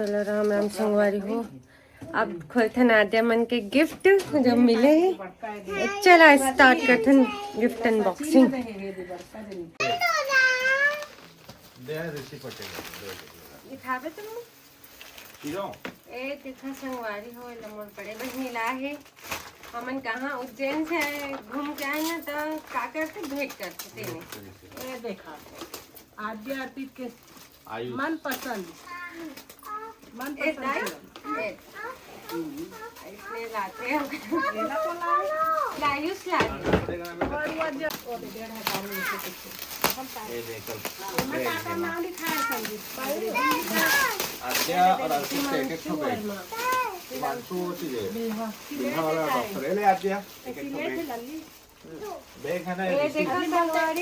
चलो राम राम संगवारी हो। अब खोलते नादिया मन के गिफ्ट जो मिले हैं। चला स्टार्ट करते गिफ्ट अनबॉक्सिंग। दिखावे तुम ए देखा संगवारी हो मोर बड़े बहनी ला है। हमन कहाँ उज्जैन से घूम के आए हैं तो का करते भेंट करते तेने ए देखा आद्या अर्पित के मन पसंद इसलिए लाते हैं लायुस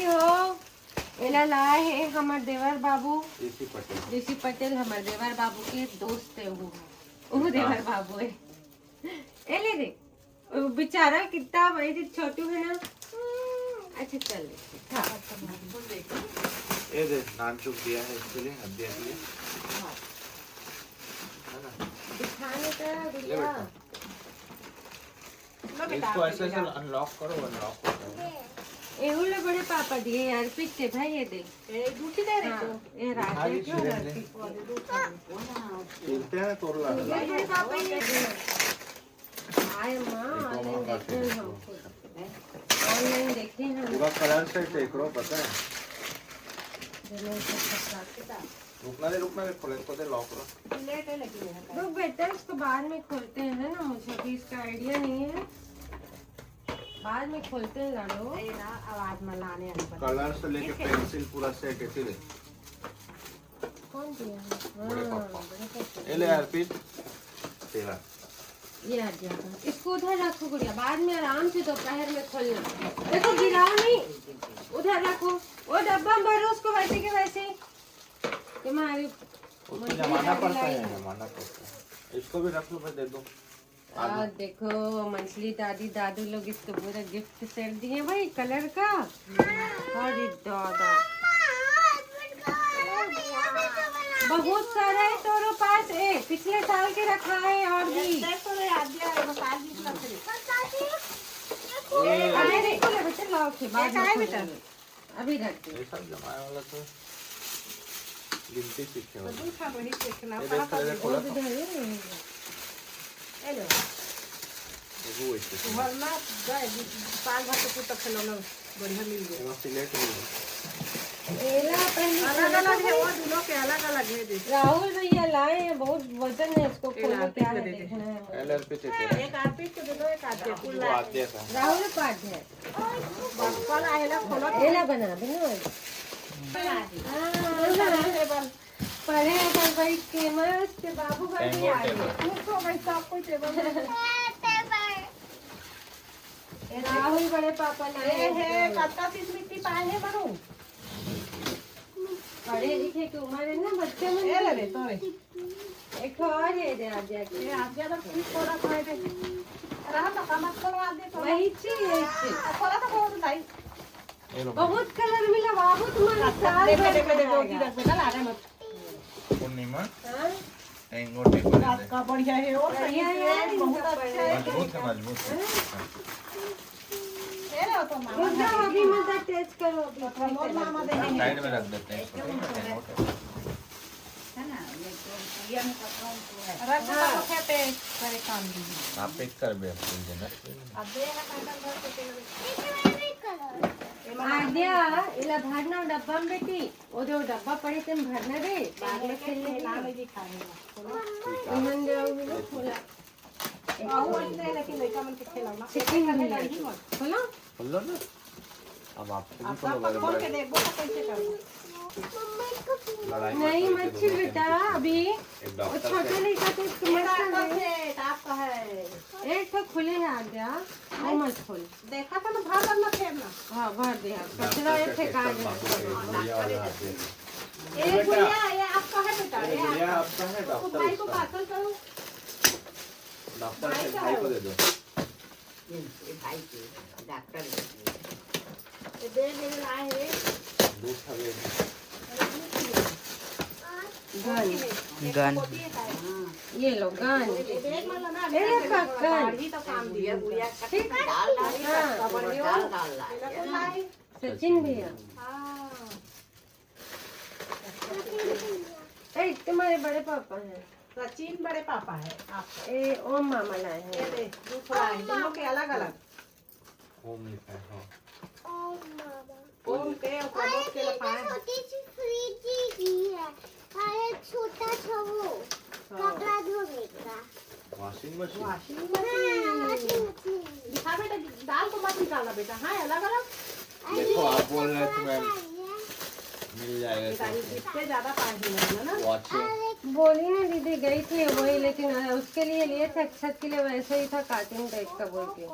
हो एला लाए है हमार देवर बाबू ऋषि पटेल। हमारे देवर बाबू के दोस्त है वो देवर बाबू है। एले दे बेचारा कितना बड़ी छोटू है ना। अच्छा चल ये दे नान चुप दिया है इसके लिए हदिया के लिए दिखाने का दिया। इसको ऐसे ऐसे अनलॉक करो अनलॉक करो। एहुले बड़े पापा दिए यार पिक्चे भाई ये दे ए दूठी दे रे तो ये राजे क्यों खेलते हैं तोड़ला ये बड़े पापा ये आए मां ऑनलाइन देखे हैं पूरा कलर से टेकरो पता है। रुकना दे खोले को दे लॉक करो। लेट है लगी रुक बेटा इसको बाद में खोलते हैं ना। मुझे भी इसका आइडिया नहीं है। बाद में खोलते हैं लाडो ना आवाज में लाने कलर से लेके पेंसिल पूरा सेट है तेरे कौन दिया बड़े पापा। ये ले अर्पित तेरा ये आ गया। इसको उधर रखो गुड़िया बाद में आराम से दोपहर में खोलना। देखो गिराओ नहीं उधर रखो वो डब्बा में भरो उसको वैसे के वैसे तुम्हारी जमाना पड़ता है। इसको भी रख लो फिर दे दो। देखो मंचली दादी दादू लोग इसको पूरा गिफ्ट सेट दिए भाई कलर का। अरे दादा बहुत सारा है तोरो पास। पिछले साल के रखा है और भी अभी रखते जमाने वाला तो गिनती सीखे बढ़िया मिल अलग-अलग है वो दोनों के अलग-अलग है। राहुल भैया लाए हैं बहुत वजन है इसको क्या है देखना है। एक आरपीट के दोनों एक आते राहुल पाठ है कल आएला खोलो एला बना बना पढ़े पर भाई के मस्त बाबू भाई आ गए उसको भाई सब कोई टेबल राहुल बड़े पापा लाए है कत्ता सीस मिट्टी पाए है बनो पढ़े लिखे की उम्र है ना बच्चे में ले ले तो रे एक और है दे आज जाके ये आज ज्यादा कुछ थोड़ा खाए दे रहा तो काम करवा दे तो वही चीज थोड़ा तो बहुत नहीं बहुत कलर मिला बाबू तुम्हारा साल देख रख बेटा लागे मत पूर्णिमा हां एंगोटे को रात का बढ़िया है और बढ़िया है बहुत अच्छा है मजबूत है ले लो तो मामा अभी मत टच करो मोर मामा दे साइड में रख देते हैं इसको है ना ये में पत्रों रख दो खेते करे काम दी आप पिक कर बे फूल देना अब दे ना काटन घर के आद्या इला भरना डब्बा में बेटी ओ जो डब्बा पड़े तुम भरना रे बाद में खेलने ना ले खाने मन दे खोला और दे लेकिन लड़का मन के खेलना चिकन नहीं खोलो खोलो ना अब आप आप खोल के देखो तो कैसे करना नहीं मत छिल बेटा अभी वो छोटे लड़का तो तुम्हारा है आपका है एक तो खुले है आद्या वो मत खोल देखा था ना भर करना फेरना हाँ भर दिया कचरा एक फेंका ये गुड़िया ये आपका है बेटा ये गुड़िया आपका है आपको डॉक्टर भाई को पार्सल करो डॉक्टर से भाई को दे दो भाई के डॉक्टर ये दे लाए है दूध खा ले गन ये लो गन सचिन भैया तुम्हारे बड़े पापा हैं। सचिन बड़े पापा है आप ओम मामा लाए हैं। दोनों के अलग अलग ओम लिखा है हाँ। ओम के और प्रमोद के लपाए छोटी सी फ्रिज ही है और एक छोटा सा वो कपड़ा धोने का washing machine washing washing machine machine. दिखा बेटा दाल को मत निकालना बेटा हाँ अलग अलग देखो आप बोल रहे थे मैम मिल जाएगा इससे ज्यादा पानी लगना ना वॉचिंग बोली ना दीदी गई थी वही, लेकिन उसके लिए लिए थे अक्षत के लिए वैसे ही था कार्टून टाइप का बोल के।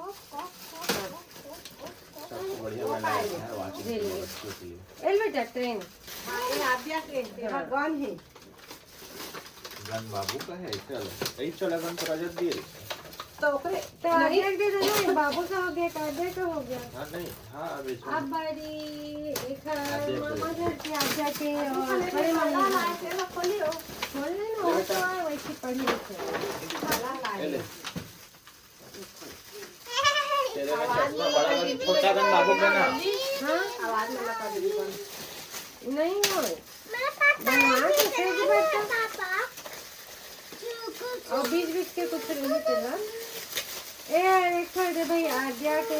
सबसे बढ़िया बनाया है वॉचिंग के लिए। एल बेटा ट्रेन ये आद्या के गन है गन बाबू का है चल यही चला गन तो रजत दिए तो ओकरे तो आगे दे दो ना, बाबू का हो गया कादे का हो गया। हाँ नहीं हाँ अब इसमें अब बारी एक मामा घर के आ जाके और बड़े माला मामा लाए थे वो खोलियो बोल रहे ना वो तो है वैसे पढ़ी लिखे। माला लाए ले तेरे में चश्मा बड़ा गन छोटा गन बाबू का ना हाँ आवाज में लगा दी बन नहीं हो मेरा पापा बनवा के तेज बेटा पापा और बीच बीच के कुछ नहीं चला। ए देखो दे भाई आद्या के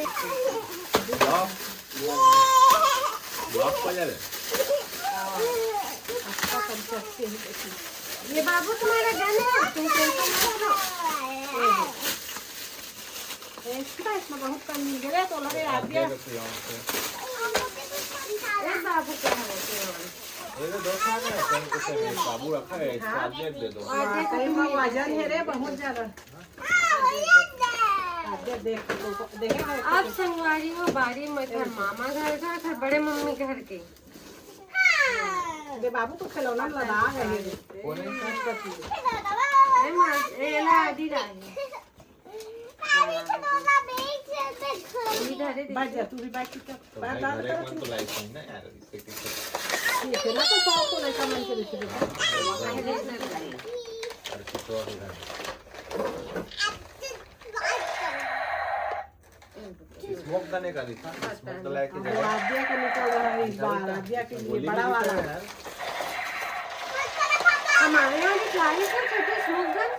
ब्लॉक पर जा अच्छा कंचस्ते ही देखी ये बाबू तुम्हारा गन है तुम टेंशन मत लो। इसमें बहुत कम मिल गया तो लगे आद्या ए बाबू क्या है ये तो दो खाना है कहीं कुछ नहीं बाबू रखा है सब्जेक्ट दे दो कहीं में वजन है रे बहुत ज्यादा आद्या देख देखेगा अब संगवारी हो बारी में घर मामा घर का फिर बड़े मम्मी घर के। दे बाबू को खिलौना लगा गए रे कौन है ए ला आदि रानी इधर है बैठ जा तू भी बैठ के तो भाई घर एक मन तो लाइक नहीं ना यार इससे किसी ठीक है ना तो सॉफ्ट को नहीं समझ के देखिए और किसी और इधर स्मोक करने का दिखा स्मोक तो लाके दे आद्या का निकल रहा है इस बार आद्या के लिए बड़ा वाला है हमारे यहाँ भी लाई थी छोटी स्मोक गन।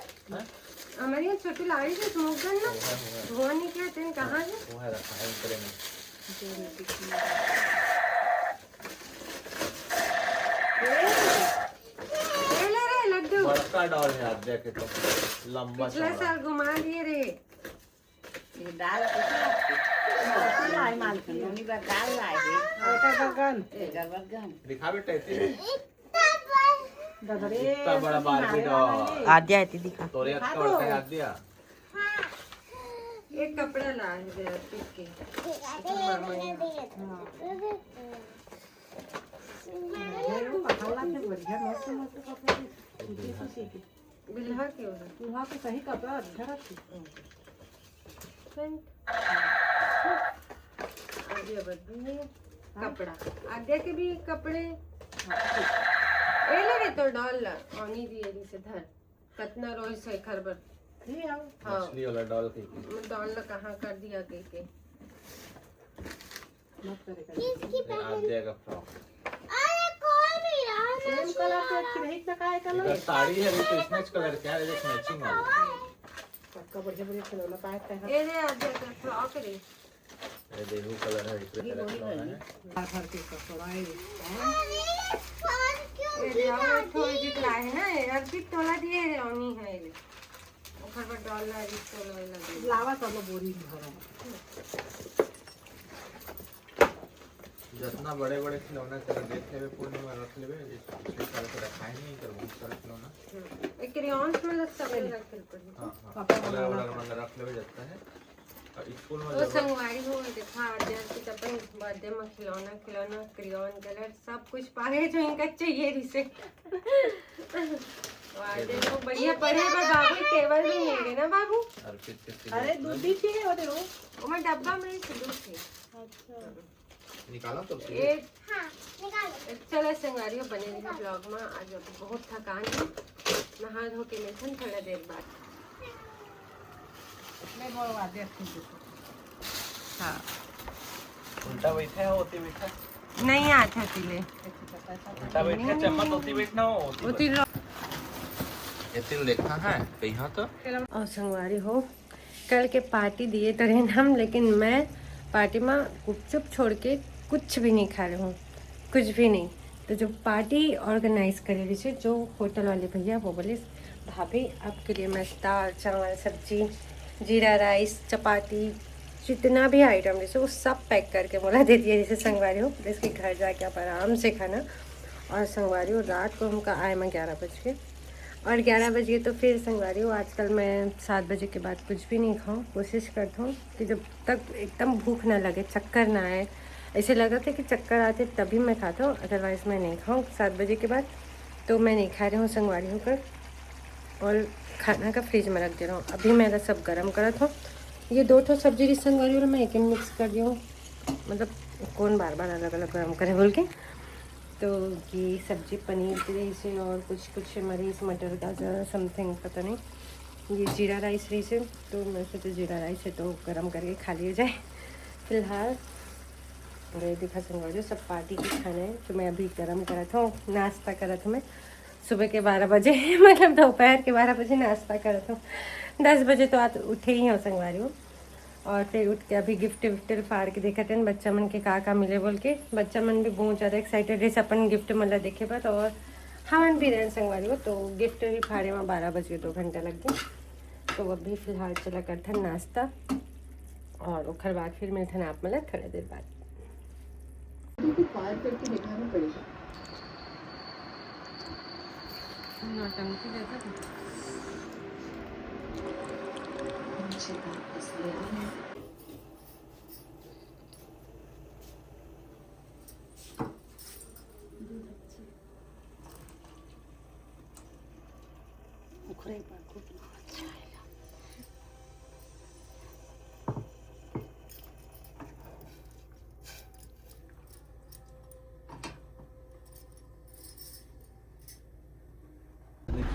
हमारे यहाँ छोटी लाई थी स्मोक गन ना धुआं नहीं किया तेन कहाँ है वो है रखा है ऊपर में ले ले रे लड्डू बड़का डॉल है आद्या के तो लंबा पिछले चौड़ा साल घुमा दिए रे। ये दाल लाए माल की उन्हीं का दाल लाए है बेटा बगन दिखा बेटा इतने ददरे इतना बड़ा बारबी डॉल आद्या है दिखा तोरे अच्छा होता है आद्या एक कपड़ा ला दे पिक के बिल्हा के उधर वहाँ पे सही कपड़ा अच्छा रखी आद्या बदली है कपड़ा आद्या के भी कपड़े ए लगे तो डॉल ओनी दिए से धर कितना रोज से खरबर हाँ मछली वाला डॉल के डॉल कहाँ कर दिया के मत करेगा आद्या का फ्रॉक सेम कलर तो अच्छी नहीं लगाए कलर इधर साड़ी है तो स्नेच कलर क्या है देख मैचिंग वाला सबका बढ़िया बढ़िया खिलौना पाए थे ए रे आद्या का फ्रॉक रे ये देखो कलर है इस कलर का है भर के कपड़ा है ए रे और थोड़ी दिख रहा है ना अर्पित तोला दिए रे ओनी है रे ऊपर पर डॉलर इस तोला लगे लावा सब बोरी भरा जितना बड़े बड़े खिलौना कर देखे हुए पूर्णिमा रख लेवे पिछले साल के रखा ही नहीं कर बहुत सारा खिलौना एक क्रेयॉन्स में लगता है रखे पड़ी हां हां कलर वाला रख लेवे जाता है और स्कूल में तो संगवारी हो देखा आद्या की अपन बर्थडे में खिलौना क्रेयॉन कलर सब कुछ पाए जो इनका चाहिए रिसे आद्या को बढ़िया पढ़े पर बाबू टेबल में मिल गए ना बाबू अर्पित के अरे दूधी थी वो देखो वो मैं डब्बा में से दूध थी अच्छा निकाला तो एक हाँ निकालो। चलो संगवारी हो बने रही ब्लॉग में। आज अभी बहुत थकान है, नहा धो के मिलते थोड़ा देर बाद। मैं बोलवा दे हाँ उल्टा बैठा है होती बैठा नहीं आता तिले उल्टा बैठा चम्मच होती बैठना होती ये तिल देखा है कहीं तो। और संगवारी हो कल के पार्टी दिए तो रहे हम, लेकिन मैं पार्टी में गुपचुप छोड़ के कुछ भी नहीं खा रही हूँ, कुछ भी नहीं। तो जो पार्टी ऑर्गेनाइज कर रही थी जो होटल वाले भैया, वो बोले भाभी आपके लिए मैं दाल चावल सब्जी जीरा राइस चपाती जितना भी आइटम जैसे वो सब पैक करके बोला दे दिया जैसे संगवारी हो। इसके घर जाके आप आराम से खाना। और संगवारी हो रात को हमका आए मैं 11 बज के, और 11 बजे तो फिर संगवारी हो आजकल मैं 7 बजे के बाद कुछ भी नहीं खाऊं। कोशिश करता हूँ कि जब तक एकदम भूख ना लगे, चक्कर ना आए। ऐसे लगा था कि चक्कर आते तभी मैं खाता हूँ, अदरवाइज़ मैं नहीं खाऊँ 7 बजे के बाद। तो मैं नहीं खा रही हूँ संगवारी होकर, और खाना का फ्रिज में रख दे रहा हूँ। अभी मेरा सब गर्म करा था। ये 2 ठो सब्जी की संगवारी और मैं एक ही मिक्स कर दी हूँ, मतलब कौन बार बार अलग अलग गर्म करे बोल के। तो ये सब्जी पनीर की से और कुछ मरीज मटर गाजर समथिंग पता नहीं। ये जीरा राइस रही से, तो मैं सोचा जीरा राइस है तो गरम करके खा लिया जाए फिलहाल। ये दिखा संगवारी सब पार्टी के खाने हैं जो मैं अभी गरम करा था। नाश्ता करा था मैं सुबह के 12 बजे मतलब दोपहर के 12 बजे नाश्ता करा था। 10 बजे तो आज उठे ही हो संगवारी हो। और फिर उठ के अभी गिफ्ट विफ्ट फाड़ के देखते हैं बच्चा मन के का मिले बोल के। बच्चा मन भी बहुत ज़्यादा एक्साइटेड है अपन गिफ्ट मतलब देखे बात। और हम भी रहे संगवारी हो तो गिफ्ट भी फाड़े में 12 बजे 2 घंटा लग गए। तो अभी फ़िलहाल चला करते नाश्ता, और उखर बाद फिर मिलते हैं आप मतलब थोड़ी देर बाद। नौटंकी जैसा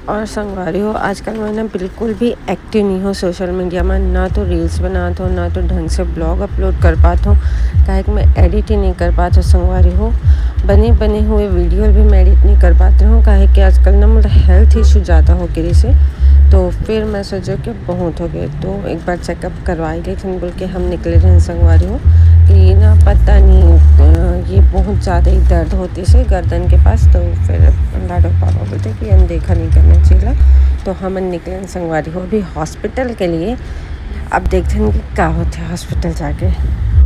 और संगवारी हो आजकल मैं बिल्कुल भी एक्टिव नहीं हो सोशल मीडिया में। ना तो रील्स बनाता हूँ, ना तो ढंग से ब्लॉग अपलोड कर पाता हूँ, काहे कि मैं एडिट ही नहीं कर पाता संगवारी हो। बने हुए वीडियो भी मैं एडिट नहीं कर पाती हूँ, काहे कि आजकल ना मतलब हेल्थ इशू ज़्यादा हो गई से। तो फिर मैं सोचा कि बहुत हो गए तो एक बार चेकअप करवा ही लेकिन बोल के हम निकले रहे संगवारी हो कि ना पता नहीं ये बहुत ज़्यादा ही दर्द होती से गर्दन के पास। तो फिर लाडो पापा बोलते कि अनदेखा नहीं करना चाहिए। तो हम निकले संगवारी हो अभी हॉस्पिटल के लिए। अब देखते हैं कि क्या होता है हॉस्पिटल जाके।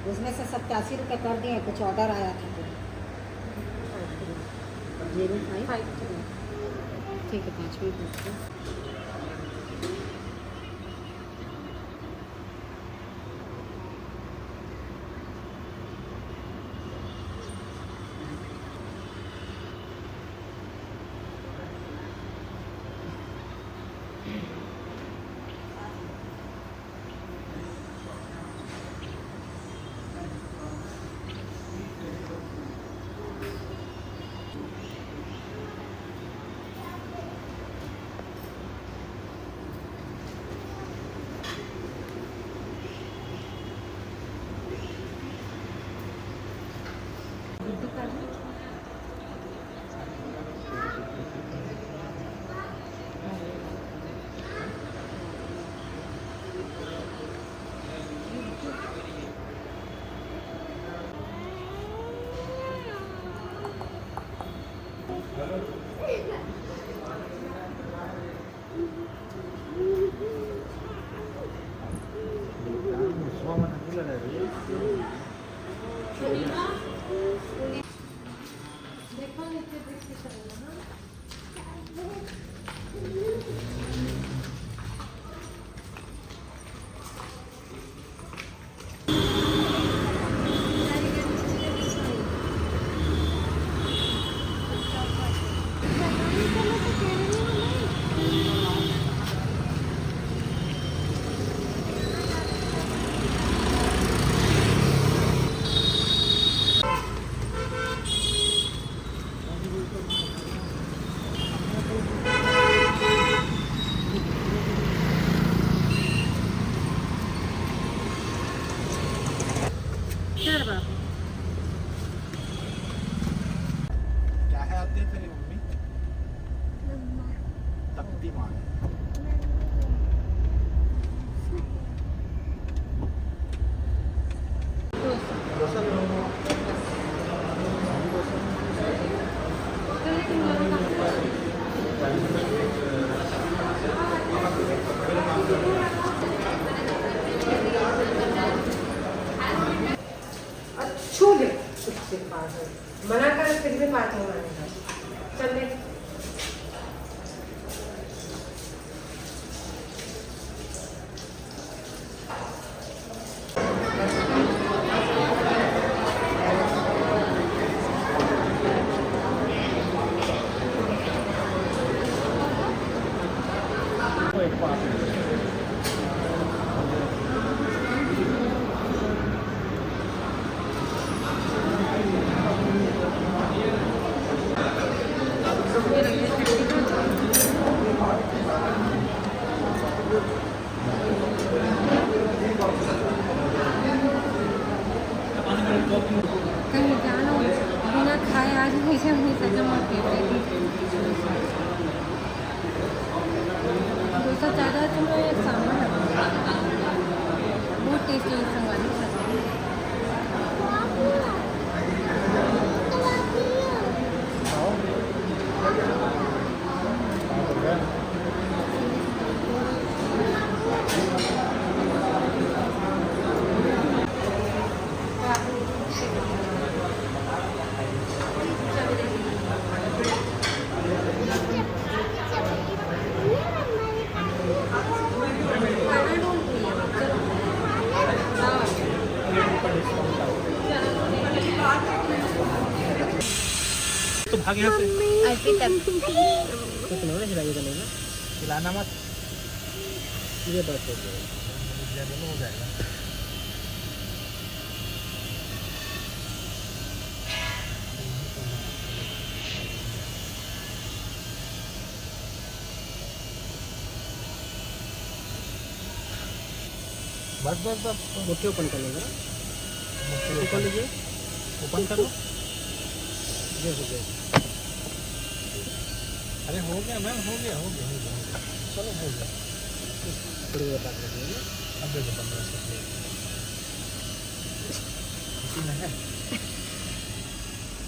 उसमें से 87 रुपये कर दिए, कुछ ऑर्डर आया था तो 05 ठीक है 5 मिनट। देखो नीचे देख के चलना। क्या है आती है तेरी मम्मी? तपती माँ है। डोसा लो। छू ले उसके पास मना कर फिर भी बात नहीं मानेगा। चल ले कहीं जाना बिना खाए आज हमेशा हमेशा जमा डोसा ज़्यादा चलो एक सामान है बहुत टेस्टी संगाली तो भाग यहाँ से। तो तुम्हारा हिलाइएगा नहीं ना, हिलाना मत। ये बात हो गई। दोनों हो जाएगा। बस बस बस मुट्ठी ओपन कर लेगा, मुट्ठी कर लीजिए, ओपन कर लो। ये हो गया। अरे हो गया मैम, हो गया हो गया हो गया, चलो हो गया। थोड़ी देर बात करिए। अब देखो 15 इसी में है।